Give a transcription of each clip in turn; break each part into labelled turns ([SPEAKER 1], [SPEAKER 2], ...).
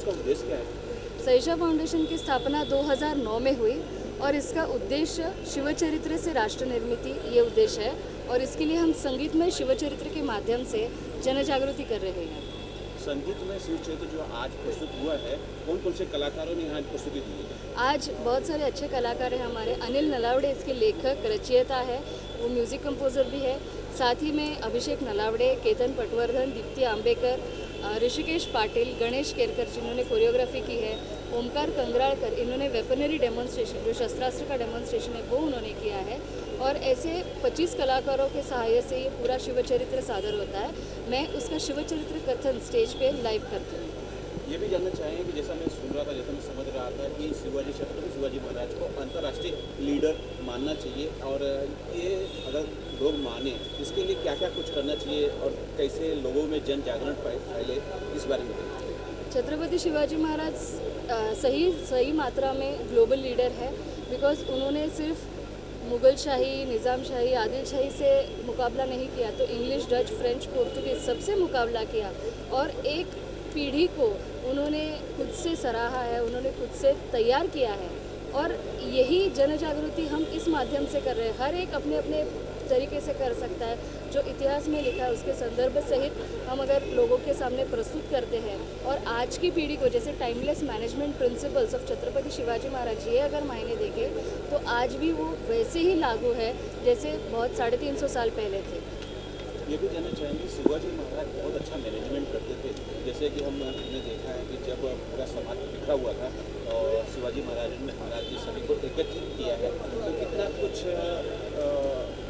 [SPEAKER 1] इसका उद्देश्य क्या है?
[SPEAKER 2] सैजा फाउंडेशन की स्थापना 2009 में हुई और इसका उद्देश्य शिवचरित्र से राष्ट्र निर्मिति ये उद्देश्य है और इसके लिए हम संगीत में शिवचरित्र के माध्यम से जन जागृति कर रहे हैं।
[SPEAKER 1] संगीत में शिव चरित्र जो आज प्रस्तुत हुआ है, कौन कौन से कलाकारों ने यहाँ प्रस्तुति दी है?
[SPEAKER 2] आज बहुत सारे अच्छे कलाकार हैं हमारे। अनिल नलावड़े इसके लेखक रचयिता है, वो म्यूज़िक कंपोज़र भी है। साथ ही में अभिषेक नलावड़े, केतन पटवर्धन, दीप्ति आंबेकर, ऋषिकेश पाटिल, गणेश केरकर जिन्होंने कोरियोग्राफी की है, ओमकार कंगराड़कर इन्होंने वेपनरी डेमोन्स्ट्रेशन जो शस्त्रास्त्र का डेमोन्स्ट्रेशन है वो उन्होंने किया है और ऐसे 25 कलाकारों के सहायता से ये पूरा शिवचरित्र सादर होता है। मैं उसका शिवचरित्र कथन स्टेज पे लाइव करती हूँ।
[SPEAKER 1] ये भी जानना चाहेंगे कि जैसा मैं सुन रहा था, जैसा मैं समझ रहा था कि छत्रपति शिवाजी महाराज को अंतर्राष्ट्रीय लीडर मानना चाहिए और ये अगर लोग माने इसके लिए क्या क्या कुछ करना चाहिए और कैसे लोगों में जन जागरण फैले, इस बारे में बताइए।
[SPEAKER 2] छत्रपति शिवाजी महाराज सही मात्रा में ग्लोबल लीडर है बिकॉज उन्होंने सिर्फ मुग़ल शाही, निज़ाम शाही, आदिल शाही से मुकाबला नहीं किया तो इंग्लिश, डच, फ्रेंच, पोर्तुगीज सबसे मुकाबला किया और एक पीढ़ी को उन्होंने खुद से सराहा है, उन्होंने खुद से तैयार किया है और यही जन जागृति हम इस माध्यम से कर रहे हैं। हर एक अपने अपने तरीके से कर सकता है। जो इतिहास में लिखा है उसके संदर्भ सहित हम अगर लोगों के सामने प्रस्तुत करते हैं और आज की पीढ़ी को जैसे timeless management principles of Chhatrapati Shivaji Maharaj ये अगर मायने देंगे तो आज भी वो वैसे ही लागू है जैसे बहुत 350 साल पहले थे।
[SPEAKER 1] ये भी जानना चाहेंगे, शिवाजी महाराज बहुत अच्छा मैनेजमेंट करते थे। जैसे कि हमने देखा है कि जब पूरा समाज बिखरा हुआ था और शिवाजी महाराज ने सभी को एकत्रित किया है, तो कितना कुछ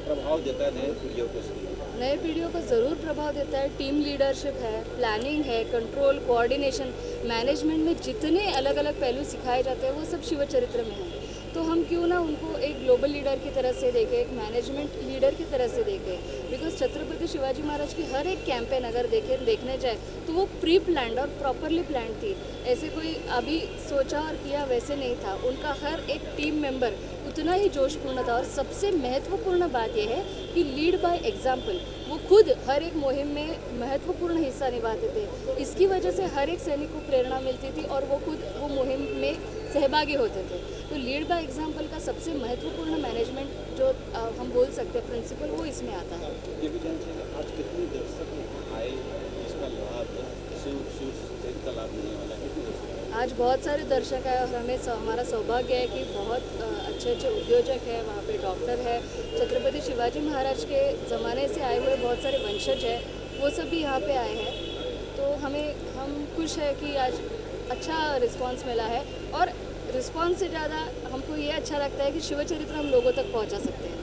[SPEAKER 1] प्रभाव देता है नए पीढ़ियों को?
[SPEAKER 2] नए पीढ़ियों को ज़रूर प्रभाव देता है। टीम लीडरशिप है, प्लानिंग है, कंट्रोल, कोऑर्डिनेशन, मैनेजमेंट में जितने अलग अलग पहलू सिखाए जाते हैं वो सब शिवचरित्र में हैं। तो हम क्यों ना उनको एक ग्लोबल लीडर की तरह से देखें, एक मैनेजमेंट लीडर की तरह से देखें। बिकॉज छत्रपति शिवाजी महाराज की हर एक कैंपेन अगर देखने जाए तो वो प्री प्लान्ड और प्रॉपरली प्लान्ड थी। ऐसे कोई अभी सोचा और किया वैसे नहीं था। उनका हर एक टीम मेंबर उतना ही जोशपूर्ण था और सबसे महत्वपूर्ण बात यह है कि लीड बाय एग्जाम्पल। वो खुद हर एक मुहिम में महत्वपूर्ण हिस्सा निभाते थे। इसकी वजह से हर एक सैनिक को प्रेरणा मिलती थी और वो खुद वो मुहिम में सहभागी होते थे। तो लीड बाय एग्जाम्पल का सबसे महत्वपूर्ण मैनेजमेंट जो हम बोल सकते हैं प्रिंसिपल वो इसमें आता है।
[SPEAKER 1] ये भी जानना चाहिए आज कितने दर्शक यहाँ आए, इसका लाभ शिव का लाभ मिलने वाला है?
[SPEAKER 2] आज बहुत सारे दर्शक आए और हमारा सौभाग्य है कि बहुत अच्छे अच्छे उद्योजक हैं, वहाँ पे डॉक्टर है, छत्रपति शिवाजी महाराज के ज़माने से आए हुए बहुत सारे वंशज हैं, वो सब भी यहाँ पे आए हैं। तो हम खुश है कि आज अच्छा रिस्पांस मिला है और रिस्पांस से ज़्यादा हमको ये अच्छा लगता है कि शिवचरित्र हम लोगों तक पहुँचा सकते हैं।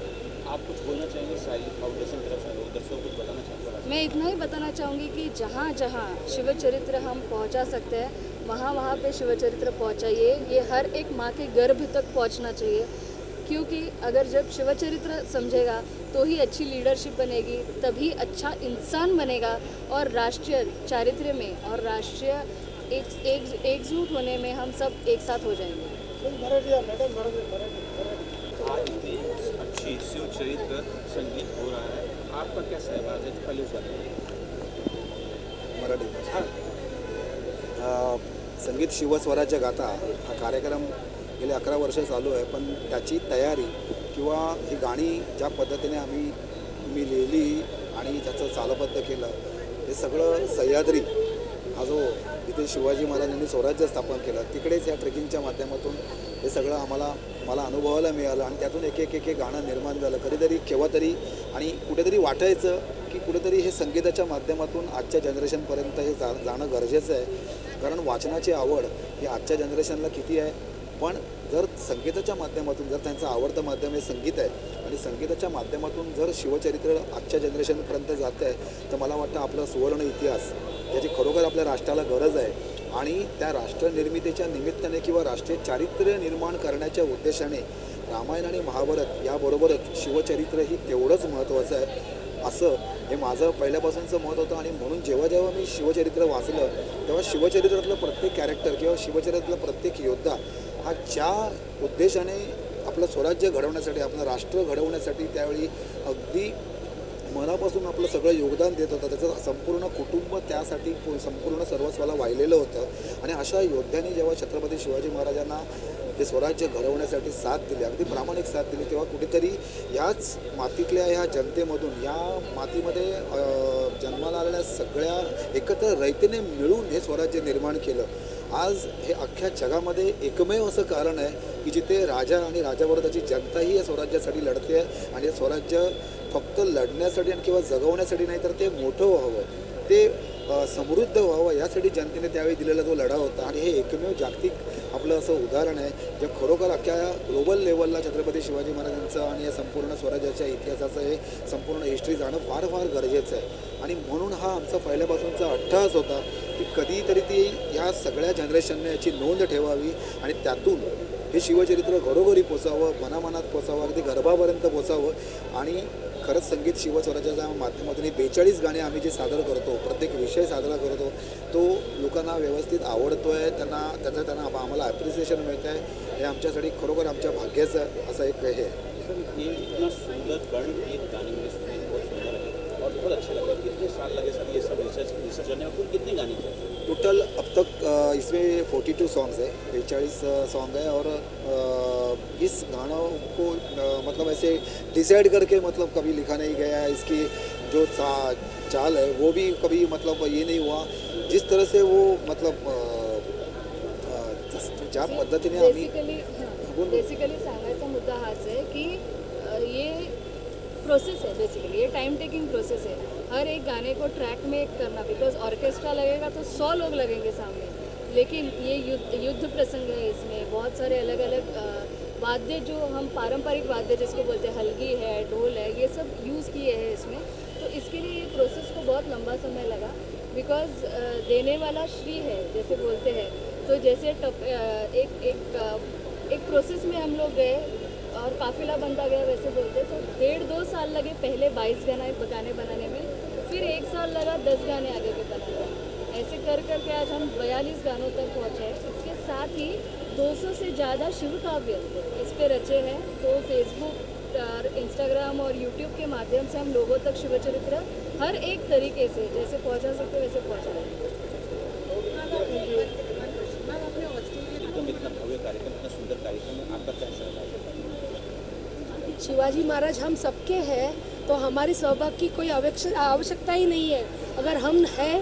[SPEAKER 1] आप कुछ बोलना चाहेंगे साई फाउंडेशन की तरफ से लोग दर्शकों को कुछ बताना चाहेंगे?
[SPEAKER 2] मैं इतना ही बताना चाहूँगी कि जहाँ जहाँ शिवचरित्र हम पहुँचा सकते हैं वहाँ पे शिवचरित्र पहुँचाइए। ये हर एक माँ के गर्भ तक पहुँचना चाहिए क्योंकि अगर जब शिवचरित्र समझेगा तो ही अच्छी लीडरशिप बनेगी, तभी अच्छा इंसान बनेगा और राष्ट्रीय चारित्र्य में और राष्ट्रीय एकजुट होने में हम सब एक साथ हो जाएंगे।
[SPEAKER 1] आज इतनी अच्छी शिव चरित्र संगीत हो रहा है, आपका क्या सहभाग है? पहले उस बारे में
[SPEAKER 3] मराठी संगीत शिवस्वराज्य गाथा हा कार्यक्रम गेले 11 वर्ष चालू आहे, पण त्याची तयारी किंवा ही गाणी ज्या पद्धतीने मी लिहिली आणि त्याचं चालबद्ध केलं हे सगळं सह्याद्री हा जो इथे शिवाजी महाराजांनी स्वराज्य स्थापन केलं तिकडेच या ट्रेकिंगच्या माध्यमातून हे सगळं मला अनुभवायला मिळालं आणि त्यातून एक गाणं निर्माण झालं कधीतरी केव्हा तरी आणि कुठेतरी वाटायचं की कुठेतरी हे संगीताच्या माध्यमातून आजच्या जनरेशनपर्यंत हे जाणं गरजेचं आहे कारण वाचनाची आवड ही आजच्या जनरेशनला किती आहे पण जर संगीताच्या माध्यमातून जर त्यांचं आवडतं माध्यम हे संगीत आहे आणि संगीताच्या माध्यमातून जर शिवचरित्र आजच्या जनरेशनपर्यंत जातं आहे तर मला वाटतं आपला सुवर्ण इतिहास ज्याची खरोखर आपल्या राष्ट्राला गरज आहे आणि त्या राष्ट्र निर्मितीच्या निमित्ताने किंवा राष्ट्रीय चारित्र्य निर्माण करण्याच्या उद्देशाने रामायण आणि महाभारत याबरोबरच शिवचरित्र ही तेवढंच महत्त्वाचं आहे असं हे माझं पहिल्यापासूनचं मत होतं आणि म्हणून जेव्हा मी शिवचरित्र वाचलं तेव्हा शिवचरित्रातलं प्रत्येक कॅरेक्टर किंवा शिवचरित्रातला प्रत्येक योद्धा हा ज्या उद्देशाने आपलं स्वराज्य घडवण्यासाठी आपलं राष्ट्र घडवण्यासाठी त्यावेळी अगदी मनापासून आपलं सगळं योगदान देत होता. त्याचं संपूर्ण कुटुंब त्यासाठी संपूर्ण सर्वस्वाला वाहिलेलं होतं. आणि अशा योद्ध्यांनी जेव्हा छत्रपती शिवाजी महाराजांना हे स्वराज्य घडवण्यासाठी साथ दिली, अगदी प्रामाणिक साथ दिली, तेव्हा कुठेतरी ह्याच मातीतल्या ह्या जनतेमधून, या मातीमध्ये जन्माला आलेल्या सगळ्या एकत्र रयतेने मिळून हे स्वराज्य निर्माण केलं. आज हे अख्ख्या जगामध्ये एकमेव असं कारण आहे की जिथे राजा आणि राजाबरोबरची जनताही या स्वराज्यासाठी लढते आहे. आणि हे स्वराज्य फक्त लढण्यासाठी आणि किंवा जगवण्यासाठी नाही, तर ते मोठं व्हावं, ते समृद्ध व्हावं, यासाठी जनतेने त्यावेळी दिलेला तो लढा होता. आणि हे एकमेव जागतिक आपलं असं उदाहरण आहे जे खरोखर अख्ख्या ग्लोबल लेवलला छत्रपती शिवाजी महाराजांचं आणि या संपूर्ण स्वराज्याच्या इतिहासाचं हे संपूर्ण हिस्ट्री जाणं फार फार गरजेचं आहे. आणि म्हणून हा आमचा पहिल्यापासूनचा अट्टहास होता की कधीतरी ती ह्या सगळ्या जनरेशनने याची नोंद ठेवावी आणि त्यातून हे शिवचरित्र घरोघरी पोचावं, मनामनात पोचावं, अगदी गर्भापर्यंत पोचावं. आणि खरंच संगीत शिवस्वराज्याच्या माध्यमातून 42 गाणे आम्ही जे सादर करतो, प्रत्येक विषय साजरा करतो, तो लोकांना व्यवस्थित आवडतो आहे, त्यांना आम्हाला ॲप्रिसिएशन मिळतं आहे. हे आमच्यासाठी खरोखर आमच्या भाग्याचं असं एक हे आहे.
[SPEAKER 1] सर ये इतना सुंदर गणगीत गाने में सुने, बहुत सुंदर है और बहुत अच्छा लगा. कितने साल लगे सर ये सब रिसर्च करने में? कुल कितने गाने थे
[SPEAKER 3] टोटल अब तक इसमें 42 सॉन्ग्स है, 42 सॉन्ग है. और इस गानों को मतलब ऐसे डिसाइड करके मतलब कभी लिखा नहीं गया है. इसकी जो चाल है वो भी कभी मतलब ये नहीं हुआ. जिस तरह से वो मतलब ज्या पद्धतीने आम्ही
[SPEAKER 2] बेसिकली सांगायचा मुद्दा हाच आहे की ये प्रोसेस है. बेसिकली ये टाइम टेकिंग प्रोसेस है. हर एक गाने को ट्रैक में करना, बिकॉज ऑर्केस्ट्रा लगेगा तो 100 लोग लगेंगे सामने. लेकिन ये युद्ध प्रसंग है, इसमें बहुत सारे अलग अलग वाद्य जो हम पारंपरिक वाद्य जिसको बोलते हैं, हलगी है, ढोल है, ये सब यूज़ किए हैं इसमें. तो इसके लिए ये प्रोसेस को बहुत लंबा समय लगा. बिकॉज देने वाला श्री है जैसे बोलते हैं. तो जैसे एक प्रोसेस में हम लोग गए और काफिला बनता गया वैसे बोलते. तो 1.5-2 साल लगे पहले 22 गाने बनाने में. फिर 1 साल लगा 10 गाने आगे के बनाने में. ऐसे कर करके आज हम 42 गानों तक पहुँचे हैं. इसके साथ ही 200 से ज़्यादा शिव काव्य इस पे रचे हैं. तो फेसबुक और इंस्टाग्राम और यूट्यूब के माध्यम से हम लोगों तक शिवचरित्र हर एक तरीके से जैसे पहुँचा सकते वैसे पहुँचा रहे हैं.
[SPEAKER 1] एकदम इतना भव्य कार्यक्रम, इतना सुंदर कार्यक्रम में आपका क्या सहयोग है?
[SPEAKER 4] शिवाजी महाराज हम सबके हैं, तो हमारे सहभाग की कोई आवश्यकता ही नहीं है. अगर हम हैं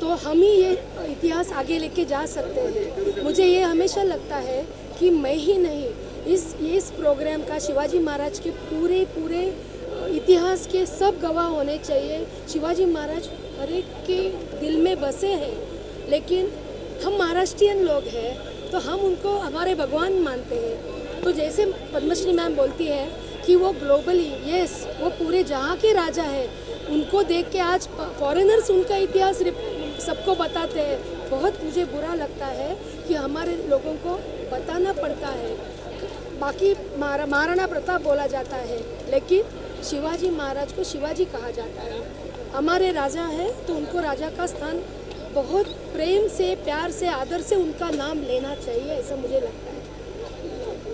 [SPEAKER 4] तो हम ही ये इतिहास आगे लेके जा सकते हैं. मुझे ये हमेशा लगता है कि मैं ही नहीं, इस प्रोग्राम का शिवाजी महाराज के पूरे इतिहास के सब गवाह होने चाहिए. शिवाजी महाराज हर एक के दिल में बसे हैं. लेकिन हम महाराष्ट्रियन लोग हैं तो हम उनको हमारे भगवान मानते हैं. तो जैसे पद्मश्री मैम बोलती है कि वो ग्लोबली, यस, वो पूरे जहाँ के राजा हैं, उनको देख के आज फॉरेनर्स उनका इतिहास सबको बताते हैं. बहुत मुझे बुरा लगता है कि हमारे लोगों को बताना पड़ता है. बाकी महाराणा प्रताप बोला जाता है, लेकिन शिवाजी महाराज को शिवाजी कहा जाता है. हमारे राजा हैं तो उनको राजा का स्थान बहुत प्रेम से, प्यार से, आदर से उनका नाम लेना चाहिए, ऐसा मुझे लगता है.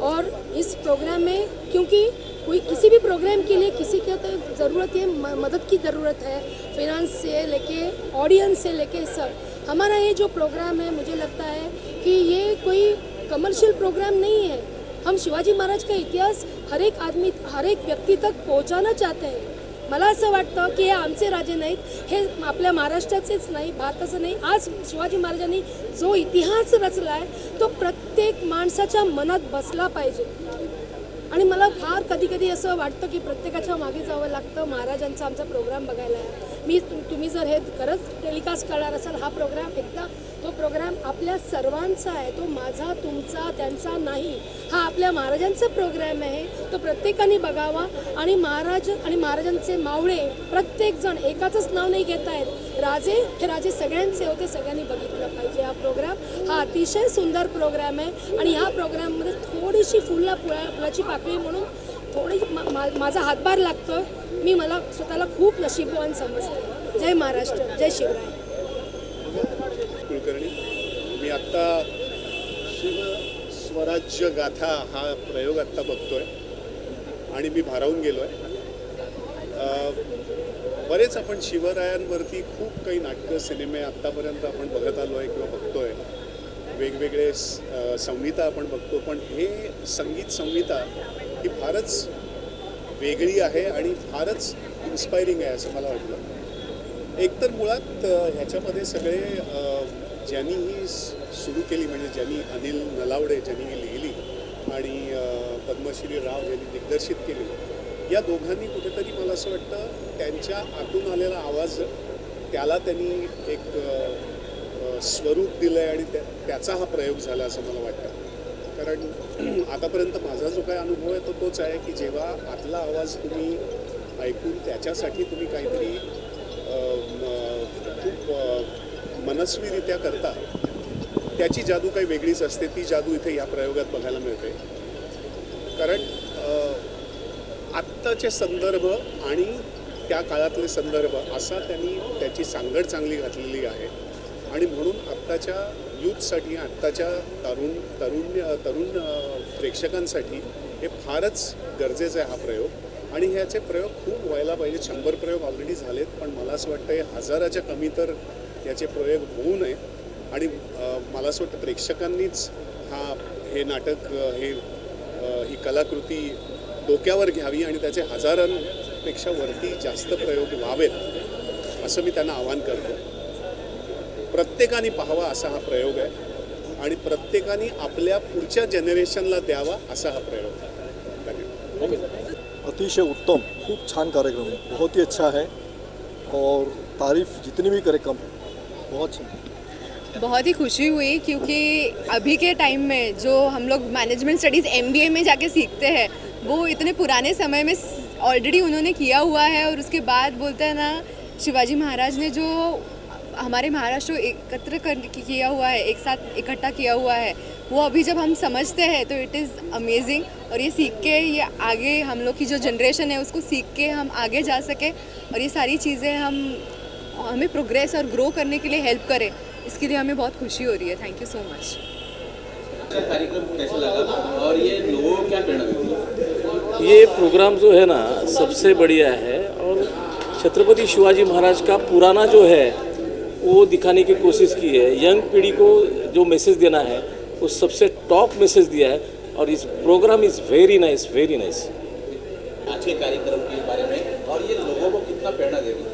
[SPEAKER 4] और इस प्रोग्राम में, क्योंकि कोई किसी भी प्रोग्राम के लिए किसी की तो ज़रूरत है, मदद की ज़रूरत है, फिनांस से लेके ऑडियंस से लेके सब. हमारा ये जो प्रोग्राम है, मुझे लगता है कि ये कोई कमर्शियल प्रोग्राम नहीं है. हम शिवाजी महाराज का इतिहास हर एक आदमी, हर एक व्यक्ती तक पोहोचायला चाहते हैं. मला असं वाटतं की हे आमचे राजे नाहीत, हे आपल्या महाराष्ट्राचेच नाही, भारताचं नाही. आज शिवाजी महाराजांनी जो इतिहास रचला आहे तो प्रत्येक माणसाच्या मनात बसला पाहिजे. आणि मला फार कधी कधी असं वाटतं की प्रत्येकाच्या मागे जावं लागतं महाराजांचा आमचा प्रोग्राम बघायला. तुम्ही जर हे खरंच टेलिकास्ट करणार असाल हा प्रोग्राम, एकदा तो प्रोग्राम आपल्या सर्वांचा आहे. तो माझा, तुमचा, त्यांचा नाही. हा आपल्या महाराजांचा प्रोग्राम आहे. तो प्रत्येकाने बघावा. आणि महाराज आणि महाराजांचे मावळे प्रत्येकजण, एकाचंच नाव नाही घेत आहेत, राजे, हे राजे सगळ्यांचे होते, सगळ्यांनी बघितलं पाहिजे. हा प्रोग्राम हा अतिशय सुंदर प्रोग्राम आहे. आणि ह्या प्रोग्राममध्ये थोडीशी फुलाची पाकळी म्हणून थोडी माझा हातभार लागतो. मी मला स्वतःला खूप नशीबवान समजते. जय महाराष्ट्र, जय शिवराय.
[SPEAKER 5] कुलकर्णी, मी आत्ता शिव स्वराज्य गाथा हा प्रयोग आत्ता बघतोय आणि मी भारावून गेलो आहे. बरेच आपण शिवरायांवरती खूप काही नाटकं सिनेमे आत्तापर्यंत आपण बघत आलो आहे किंवा बघतोय. वेगवेगळे संहिता आपण बघतो, पण हे संगीत संहिता ही फारच वेगळी आहे आणि फारच इन्स्पायरिंग आहे असं मला वाटलं. एकतर मुळात ह्याच्यामध्ये सगळे ज्यांनी ही सुरू केली म्हणजे ज्यांनी अनिल नलावडे ज्यांनी ही लिहिली आणि पद्मश्री राव यांनी दिग्दर्शित केली, या दोघांनी कुठेतरी मला असं वाटतं त्यांच्या आतून आलेला आवाज त्याला त्यांनी एक स्वरूप दिलं आहे आणि त्याचा हा प्रयोग झाला असं मला वाटतं. कारण आतापर्यंत माझा जो काय अनुभव आहे तो तोच आहे की जेव्हा आतला आवाज तुम्ही ऐकून त्याच्यासाठी तुम्ही काहीतरी खूप मनस्वीरित्या करता, त्याची जादू काही वेगळीच असते. ती जादू इथे या प्रयोगात बघायला मिळते. कारण आत्ताचे संदर्भ आणि त्या काळातले संदर्भ असा त्यांनी त्याची सांगड चांगली घातलेली आहे आणि म्हणून आत्ताच्या यूथसाठी आत्ताच्या तरुण प्रेक्षकांसाठी हे फारच गरजेचं आहे हा प्रयोग. आणि ह्याचे प्रयोग खूप व्हायला पाहिजे. 100 प्रयोग ऑलरेडी झालेत, पण मला असं वाटतं हे 1000च्या कमी तर याचे प्रयोग होऊ नये. आणि मला असं वाटतं प्रेक्षकांनीच हे नाटक ही कलाकृती डोक्यावर घ्यावी आणि त्याचे 1000पेक्षा वरती जास्त प्रयोग व्हावेत असं मी त्यांना आवाहन करतो. प्रत्येकाने पाहावा असा हा प्रयोग आहे आणि प्रत्येकाने आपल्या पुढच्या जनरेशनला द्यावा असा हा प्रयोग आहे. धन्यवाद.
[SPEAKER 6] अतिशय उत्तम, खूब छान कार्यक्रम है, बहुत ही अच्छा है और तारीफ जितनी भी करे कम, बहुत अच्छा.
[SPEAKER 7] बहुत ही खुशी हुई क्योंकि अभी के टाइम में जो हम लोग मैनेजमेंट स्टडीज़ MBA में जाके सीखते हैं वो इतने पुराने समय में ऑलरेडी उन्होंने किया हुआ है. और उसके बाद बोलते हैं ना, शिवाजी महाराज ने जो हमारे महाराष्ट्र को एकत्र किया हुआ है, एक साथ इकट्ठा किया हुआ है, वो अभी जब हम समझते हैं तो इट इज़ अमेजिंग. और ये सीख के ये आगे हम लोग की जो जनरेशन है उसको सीख के हम आगे जा सके और ये सारी चीज़ें हमें प्रोग्रेस और ग्रो करने के लिए हेल्प करें, इसके लिए हमें बहुत खुशी हो रही है. Thank you so much.
[SPEAKER 1] कार्यक्रम कैसा लगा और ये लोगों को क्या प्रेरणा मिली?
[SPEAKER 8] ये प्रोग्राम जो है ना सबसे बढ़िया है और छत्रपति शिवाजी महाराज का पुराना जो है वो दिखाने की कोशिश की है. यंग पीढ़ी को जो मैसेज देना है वो सबसे टॉप मैसेज दिया है और इस program is very nice, very nice.
[SPEAKER 1] आज के कार्यक्रम के बारे में और ये लोगों को कितना प्रेरणा देगी?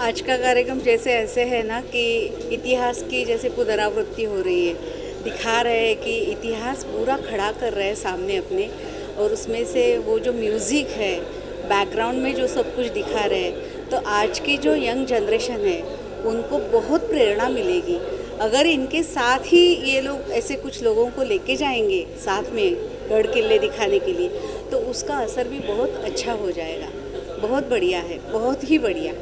[SPEAKER 9] आज का कार्यक्रम जैसे ऐसे है ना कि इतिहास की जैसे पुनरावृत्ति हो रही है, दिखा रहे हैं कि इतिहास पूरा खड़ा कर रहे हैं सामने अपने. और उसमें से वो जो म्यूज़िक है बैकग्राउंड में जो सब कुछ दिखा रहे हैं, तो आज की जो यंग जनरेशन है उनको बहुत प्रेरणा मिलेगी. अगर इनके साथ ही ये लोग ऐसे कुछ लोगों को लेके जाएंगे साथ में गढ़ किले दिखाने के लिए, तो उसका असर भी बहुत अच्छा हो जाएगा. बहुत बढ़िया है, बहुत ही बढ़िया.